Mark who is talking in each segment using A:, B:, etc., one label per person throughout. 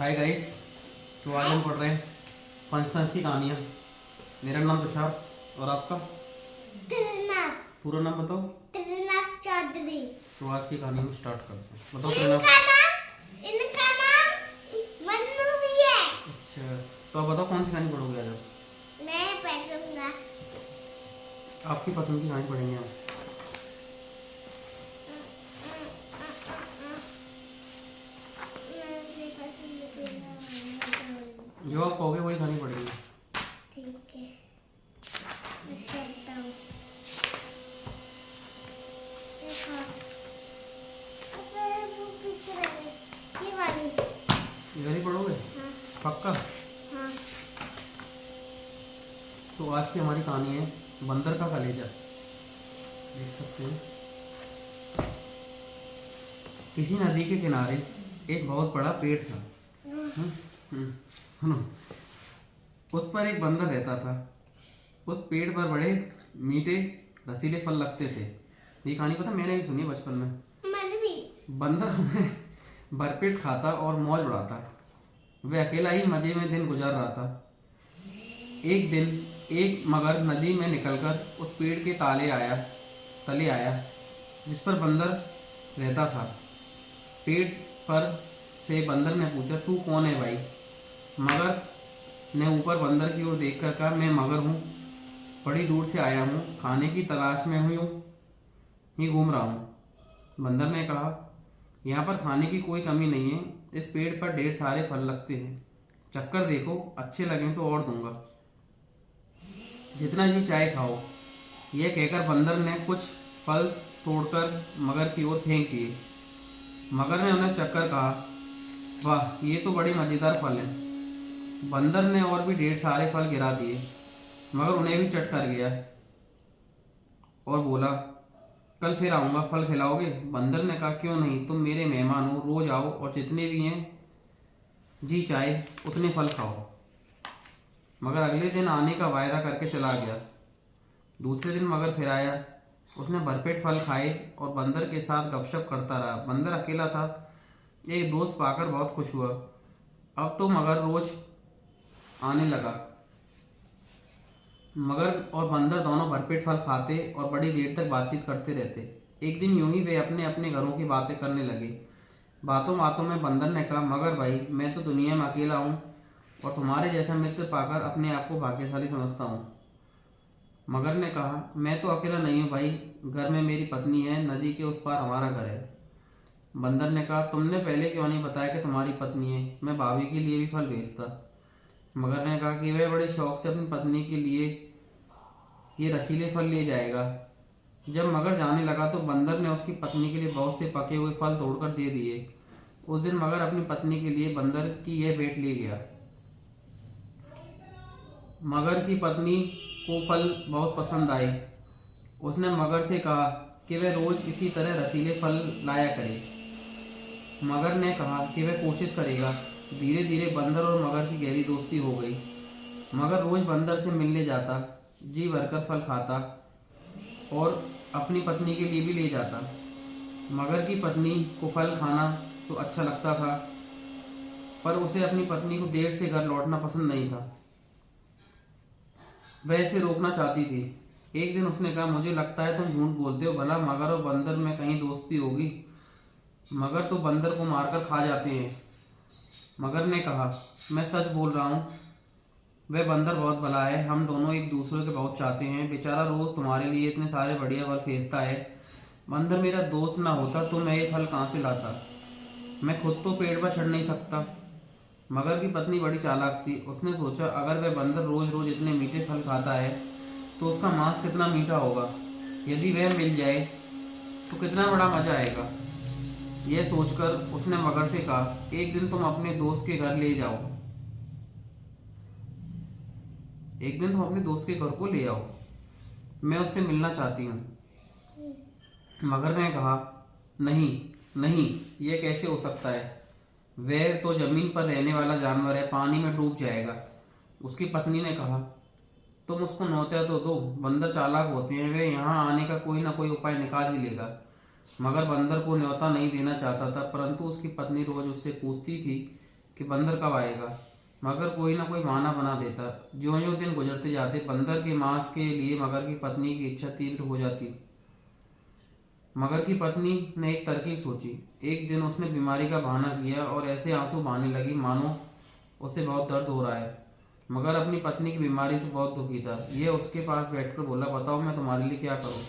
A: Hi guys. तो आज हम पढ़ रहे हैं पंचतंत्र की कहानियाँ। मेरा नाम तुषार और आपका
B: त्रिनाथ।
A: पूरा नाम बताओ।
B: त्रिनाथ चौधरी।
A: तो आज की कहानी हम स्टार्ट करते हैं। बताओ
B: इनका नाम मन्नू भी है।
A: अच्छा, तो आप बताओ कौन सी कहानी पढ़ोगे आज आप?
B: मैं पढ़ूंगा।
A: आपकी पसंद की कहानी पढ़ेंगे हम। जो आप कहोगे वही कहानी पढ़ेंगे।
B: ठीक है, मैं करता हूँ। देखो, अब वो पीछे रह गई। ये वाली।
A: ये वाली पढ़ोगे?
B: हाँ।
A: पक्का?
B: हाँ।
A: तो आज की हमारी कहानी है बंदर का कलेजा। देख सकते हैं। किसी नदी के किनारे एक बहुत बड़ा पेड़ था। सुनो, उस पर एक बंदर रहता था। उस पेड़ पर बड़े मीठे रसीले फल लगते थे। ये कहानी पता मैंने भी सुनी बचपन में।
B: मैंने भी।
A: बंदर उन्हें भरपेट खाता और मौज उड़ाता। वह अकेला ही मजे में दिन गुजार रहा था। एक दिन एक मगर नदी में निकलकर उस पेड़ के तले आया जिस पर बंदर रहता था। पेड़ पर से बंदर ने पूछा, तू कौन है भाई? मगर ने ऊपर बंदर की ओर देखकर कहा, मैं मगर हूँ, बड़ी दूर से आया हूँ, खाने की तलाश में हूँ, ही घूम रहा हूँ। बंदर ने कहा, यहाँ पर खाने की कोई कमी नहीं है, इस पेड़ पर ढेर सारे फल लगते हैं, चक्कर देखो, अच्छे लगें तो और दूंगा, जितना जी चाहे खाओ। यह कहकर बंदर ने कुछ फल तोड़कर मगर की ओर फेंक दिए। मगर ने उन्हें चक्कर कहा, वाह, ये तो बड़ी मज़ेदार फल हैं। बंदर ने और भी ढेर सारे फल गिरा दिए, मगर उन्हें भी चट कर गया और बोला, कल फिर आऊँगा, फल खिलाओगे? बंदर ने कहा, क्यों नहीं, तुम मेरे मेहमान हो, रोज आओ और जितने भी हैं जी चाहे उतने फल खाओ। मगर अगले दिन आने का वायदा करके चला गया। दूसरे दिन मगर फिर आया। उसने भरपेट फल खाए और बंदर के साथ गपशप करता रहा। बंदर अकेला था, एक दोस्त पाकर बहुत खुश हुआ। अब तो मगर रोज आने लगा। मगर और बंदर दोनों भरपेट फल खाते और बड़ी देर तक बातचीत करते रहते। एक दिन यूं ही वे अपने अपने घरों की बातें करने लगे। बातों बातों में बंदर ने कहा, मगर भाई, मैं तो दुनिया में अकेला हूँ और तुम्हारे जैसा मित्र पाकर अपने आप को भाग्यशाली समझता हूँ। मगर ने कहा, मैं तो अकेला नहीं हूँ भाई, घर में मेरी पत्नी है, नदी के उस पार हमारा घर है। बंदर ने कहा, तुमने पहले क्यों नहीं बताया कि तुम्हारी पत्नी है, मैं भाभी के लिए भी फल भेजता। मगर ने कहा कि वह बड़े शौक से अपनी पत्नी के लिए ये रसीले फल ले जाएगा। जब मगर जाने लगा तो बंदर ने उसकी पत्नी के लिए बहुत से पके हुए फल तोड़कर दे दिए। उस दिन मगर अपनी पत्नी के लिए बंदर की यह भेंट ले गया। मगर की पत्नी को फल बहुत पसंद आए। उसने मगर से कहा कि वह रोज इसी तरह रसीले फल लाया करे। मगर ने कहा कि वह कोशिश करेगा। धीरे धीरे बंदर और मगर की गहरी दोस्ती हो गई। मगर रोज बंदर से मिलने जाता, जी भरकर फल खाता और अपनी पत्नी के लिए भी ले जाता। मगर की पत्नी को फल खाना तो अच्छा लगता था, पर उसे अपनी पत्नी को देर से घर लौटना पसंद नहीं था। वह इसे रोकना चाहती थी। एक दिन उसने कहा, मुझे लगता है तुम झूठ बोलते हो, भला मगर और बंदर में कहीं दोस्ती होगी? मगर तो बंदर को मारकर खा जाते हैं। मगर ने कहा, मैं सच बोल रहा हूँ, वह बंदर बहुत भला है, हम दोनों एक दूसरे के बहुत चाहते हैं, बेचारा रोज तुम्हारे लिए इतने सारे बढ़िया फल भेजता है। बंदर मेरा दोस्त ना होता तो मैं ये फल कहाँ से लाता? मैं खुद तो पेड़ पर चढ़ नहीं सकता। मगर की पत्नी बड़ी चालाक थी। उसने सोचा, अगर वह बंदर रोज रोज इतने मीठे फल खाता है तो उसका मांस कितना मीठा होगा। यदि वह मिल जाए तो कितना बड़ा मजा आएगा। यह सोचकर उसने मगर से कहा, एक दिन तुम अपने दोस्त के घर ले जाओ, एक दिन तुम अपने दोस्त के घर को ले आओ, मैं उससे मिलना चाहती हूँ। मगर ने कहा, नहीं नहीं, यह कैसे हो सकता है? वह तो जमीन पर रहने वाला जानवर है, पानी में डूब जाएगा। उसकी पत्नी ने कहा, तुम उसको न्योता तो दो, बंदर चालाक होते हैं, वे यहाँ आने का कोई ना कोई उपाय निकाल ही लेगा। मगर बंदर को न्योता नहीं देना चाहता था, परंतु उसकी पत्नी रोज उससे पूछती थी कि बंदर कब आएगा, मगर कोई ना कोई बहाना बना देता। ज्यों ज्यों दिन गुजरते जाते बंदर के मांस के लिए मगर की पत्नी की इच्छा तीव्र हो जाती। मगर की पत्नी ने एक तरकीब सोची। एक दिन उसने बीमारी का बहाना किया और ऐसे आंसू बहाने लगी मानो उसे बहुत दर्द हो रहा है। मगर अपनी पत्नी की बीमारी से बहुत दुखी था। यह उसके पास बैठकर बोला, बताओ मैं तुम्हारे लिए क्या करूं।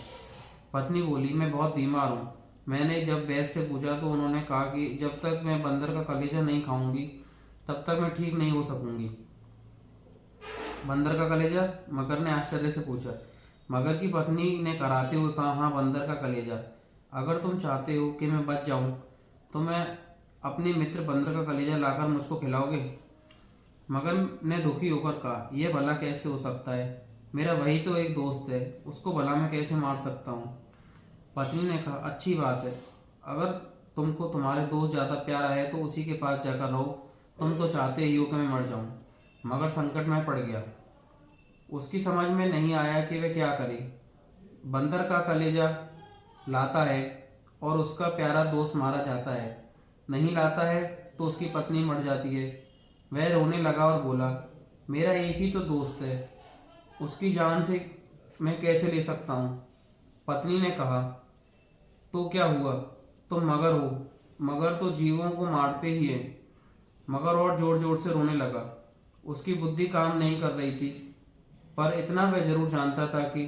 A: पत्नी बोली, मैं बहुत बीमार हूँ। मैंने जब वैद्य से पूछा तो उन्होंने कहा कि जब तक मैं बंदर का कलेजा नहीं खाऊंगी तब तक मैं ठीक नहीं हो सकूंगी। बंदर का कलेजा? मगर ने आश्चर्य से पूछा। मगर की पत्नी ने कराते हुए कहा, हाँ, बंदर का कलेजा। अगर तुम चाहते हो कि मैं बच जाऊं तो मैं अपने मित्र बंदर का कलेजा लाकर मुझको खिलाओगे? मगर ने दुखी होकर कहा, यह भला कैसे हो सकता है, मेरा वही तो एक दोस्त है, उसको भला मैं कैसे मार सकता हूँ। पत्नी ने कहा, अच्छी बात है, अगर तुमको तुम्हारे दोस्त ज़्यादा प्यारा है तो उसी के पास जाकर रहो, तुम तो चाहते ही हो कि मैं मर जाऊँ। मगर संकट में पड़ गया। उसकी समझ में नहीं आया कि वह क्या करे। बंदर का कलेजा लाता है और उसका प्यारा दोस्त मारा जाता है, नहीं लाता है तो उसकी पत्नी मर जाती है। वह रोने लगा और बोला, मेरा एक ही तो दोस्त है, उसकी जान से मैं कैसे ले सकता हूँ। पत्नी ने कहा, तो क्या हुआ, तुम मगर हो, मगर तो जीवों को मारते ही है। मगर और जोर जोर से रोने लगा। उसकी बुद्धि काम नहीं कर रही थी, पर इतना वह जरूर जानता था कि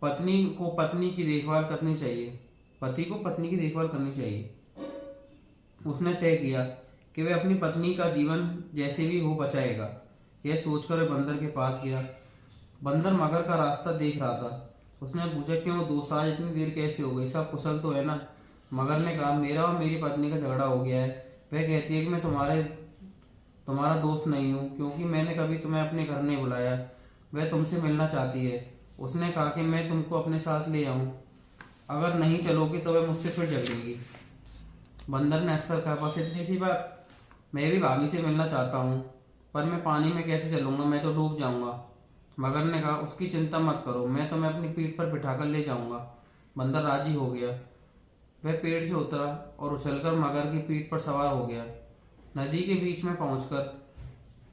A: पत्नी को पत्नी की देखभाल करनी चाहिए, पति को पत्नी की देखभाल करनी चाहिए। उसने तय किया कि वह अपनी पत्नी का जीवन जैसे भी हो बचाएगा। यह सोचकर वह बंदर के पास गया। बंदर मगर का रास्ता देख रहा था। उसने पूछा, क्यों दोस्त, आज इतनी देर कैसे हो गई, सब कुशल तो है ना? मगर ने कहा, मेरा और मेरी पत्नी का झगड़ा हो गया है। वह कहती है कि मैं तुम्हारा दोस्त नहीं हूँ क्योंकि मैंने कभी तुम्हें अपने घर नहीं बुलाया। वह तुमसे मिलना चाहती है। उसने कहा कि मैं तुमको अपने साथ ले आऊँ, अगर नहीं चलोगी तो वह मुझसे फिर झगड़ेगी। बंदर ने हंसकर कहा, बस इतनी सी बात, मैं भी भाभी से मिलना चाहता हूँ, पर मैं पानी में कैसे चलूँगा, मैं तो डूब जाऊँगा। मगर ने कहा, उसकी चिंता मत करो, मैं तुम्हें अपनी पीठ पर बिठाकर ले जाऊँगा। बंदर राजी हो गया। वह पेड़ से उतरा और उछलकर मगर की पीठ पर सवार हो गया। नदी के बीच में पहुंचकर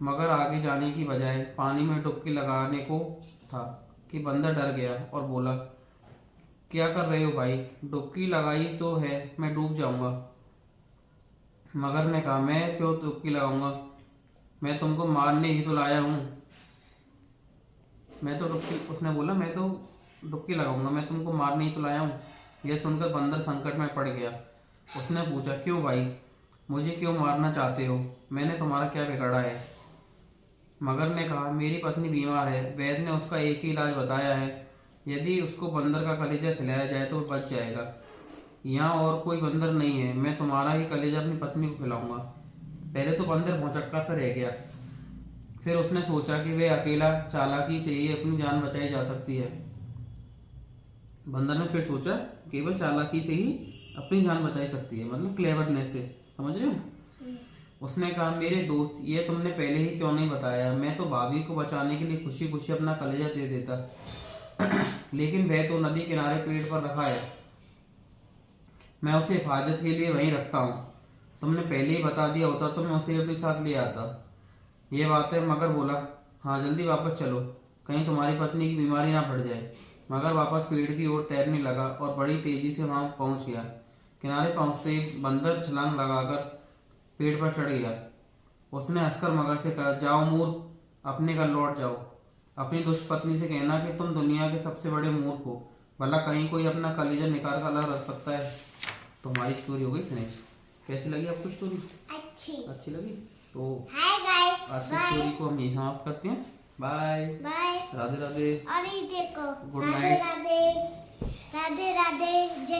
A: मगर आगे जाने की बजाय पानी में डुबकी लगाने को था कि बंदर डर गया और बोला, क्या कर रहे हो भाई, डुबकी लगाई तो है, मैं डूब जाऊंगा। मगर ने कहा, मैं क्यों डुबकी लगाऊंगा, मैं तुमको मारने ही तो लाया हूँ। उसने बोला, मैं तो डुबकी लगाऊंगा, मैं तुमको मारने ही तो लाया हूँ। यह सुनकर बंदर संकट में पड़ गया। उसने पूछा, क्यों भाई, मुझे क्यों मारना चाहते हो, मैंने तुम्हारा क्या बिगाड़ा है? मगर ने कहा, मेरी पत्नी बीमार है, वैद्य ने उसका एक ही इलाज बताया है, यदि उसको बंदर का कलेजा खिलाया जाए तो बच जाएगा। यहाँ और कोई बंदर नहीं है, मैं तुम्हारा ही कलेजा अपनी पत्नी को खिलाऊंगा। पहले तो बंदर भौचक्का सा रह गया, फिर उसने सोचा कि वह अकेला चालाकी से ही अपनी जान बचाई जा सकती है। बंदर ने फिर सोचा, केवल चालाकी से ही अपनी जान बचाई सकती है, मतलब क्लेवरनेस से, समझ रहे हो? उसने कहा, मेरे दोस्त, ये तुमने पहले ही क्यों नहीं बताया, मैं तो भाभी को बचाने के लिए खुशी खुशी अपना कलेजा दे देता लेकिन वह तो नदी किनारे पेड़ पर रखा है, मैं उसे हिफाजत के लिए वहीं रखता हूँ। तुमने पहले ही बता दिया होता तो मैं उसे अपने साथ ले आता। ये बात है। मगर बोला, हाँ, जल्दी वापस चलो, कहीं तुम्हारी पत्नी की बीमारी ना बढ़ जाए। मगर वापस पेड़ की ओर तैरने लगा और बड़ी तेजी से वहां पहुंच गया। किनारे पहुंचते ही बंदर छलांग लगाकर पेड़ पर चढ़ गया। उसने हंसकर मगर से कहा, जाओ मूर्ख, अपने घर लौट जाओ, अपनी दुष्ट पत्नी से कहना कि तुम दुनिया के सबसे बड़े मूर्ख हो, भला कहीं कोई अपना कलेजा निकाल कर अलग रख सकता है। तो हमारी स्टोरी हो गई फिनिश। कैसी लगी आपको स्टोरी? अच्छी लगी? तो
B: हाय गाइस,
A: आज की स्टोरी को हम यही समाप्त करते हैं। Bye
B: bye.
A: राधे राधे।
B: और ये देखो,
A: गुड
B: राधे
A: नाइट।
B: राधे, राधे राधे।